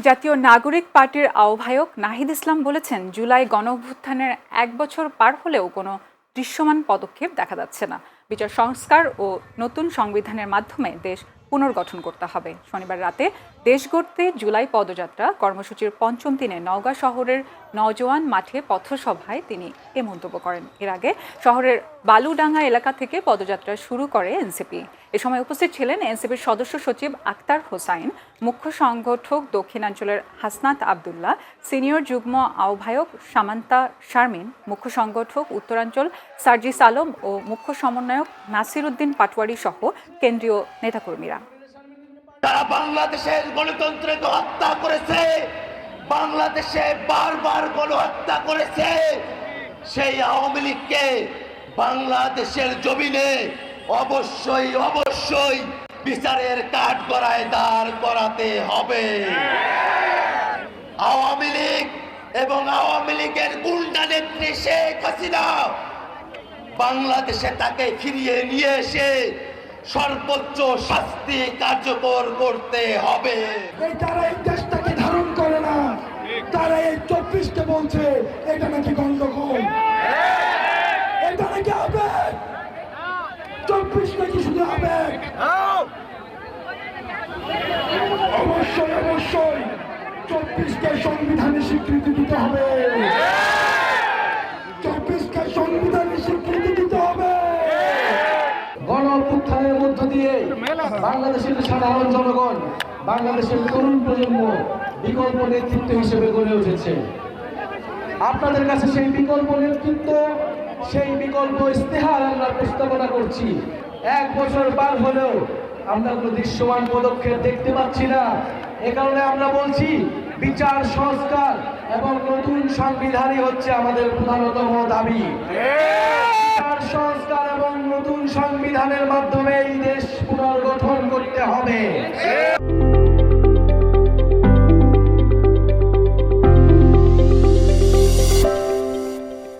জাতীয় নাগরিক পার্টির আহ্বায়ক নাহিদ ইসলাম বলেছেন, জুলাই গণঅভ্যুত্থানের ১ বছর পার হলেও কোনো দৃশ্যমান পদক্ষেপ দেখা যাচ্ছে না। বিচার সংস্কার ও নতুন সংবিধানের মাধ্যমে দেশ পুনর্গঠন করতে হবে। শনিবার রাতে দেশ গড়তে জুলাই পদযাত্রা কর্মসূচির পঞ্চম দিনে নওগাঁ শহরের নওজোয়ান মাঠে পথসভায় তিনি এ মন্তব্য করেন। এর আগে শহরের বালুডাঙ্গা এলাকা থেকে পদযাত্রা শুরু করে এনসিপি। এ সময় উপস্থিত ছিলেন এনসিপির সদস্য সচিব আক্তার হোসাইন, মুখ্য সংগঠক দক্ষিণাঞ্চলের হাসনাত আবদুল্লাহ, সিনিয়র যুগ্ম আহ্বায়ক সামান্তা শারমিন, মুখ্য সংগঠক উত্তরাঞ্চল সার্জিস আলম ও মুখ্য সমন্বয়ক নাসির উদ্দিন পাটোয়ারি সহ কেন্দ্রীয় নেতাকর্মীরা। তারা বাংলাদেশের গণতন্ত্রকে হত্যা করেছে, বাংলাদেশে বারবার গণহত্যা করেছে। সেই আওয়ামী লীগকে বাংলাদেশের জমিনে অবশ্যই বিচারের কাঠগড়ায় দাঁড় করাতে হবে। আওয়ামী লীগ এবং আওয়ামী লীগের গুন্ডা নেত্রী শেখ হাসিনা বাংলাদেশে তাকে ফিরিয়ে নিয়ে এসে সর্বোচ্চ শাস্তি কার্যকর করতে হবে। তারা এই দেশটাকে ধারণ করে না, তারা এই 24কে বলছে এটা নাকি গন্ডগোল, এটা নাকি আবেগ। 24 নাকি শুধু আবেগ। অবশ্যই 24কে সংবিধানে স্বীকৃতি দিতে হবে। 24কে সংবিধানে স্বীকৃতি দিতে হবে। গণঅভ্যুত্থানের মধ্য দিয়ে বাংলাদেশের সাধারণ জনগণ, বাংলাদেশের তরুণ প্রজন্ম বিকল্প নেতৃত্ব হিসেবে গড়ে উঠেছে। আপনাদের কাছে সেই বিকল্প নেতৃত্ব, সেই বিকল্প ইস্তেহার আমরা প্রস্তাবনা করছি। 1 বছর পার হলেও আমরা কোনো দৃশ্যমান পদক্ষেপ দেখতে পাচ্ছি না। এ কারণে আমরা বলছি, বিচার সংস্কার এবং নতুন সংবিধানই হচ্ছে আমাদের প্রধানতম দাবি। বিচার সংস্কার এবং নতুন সংবিধানের মাধ্যমে এই দেশ পুনর্গঠন করতে হবে।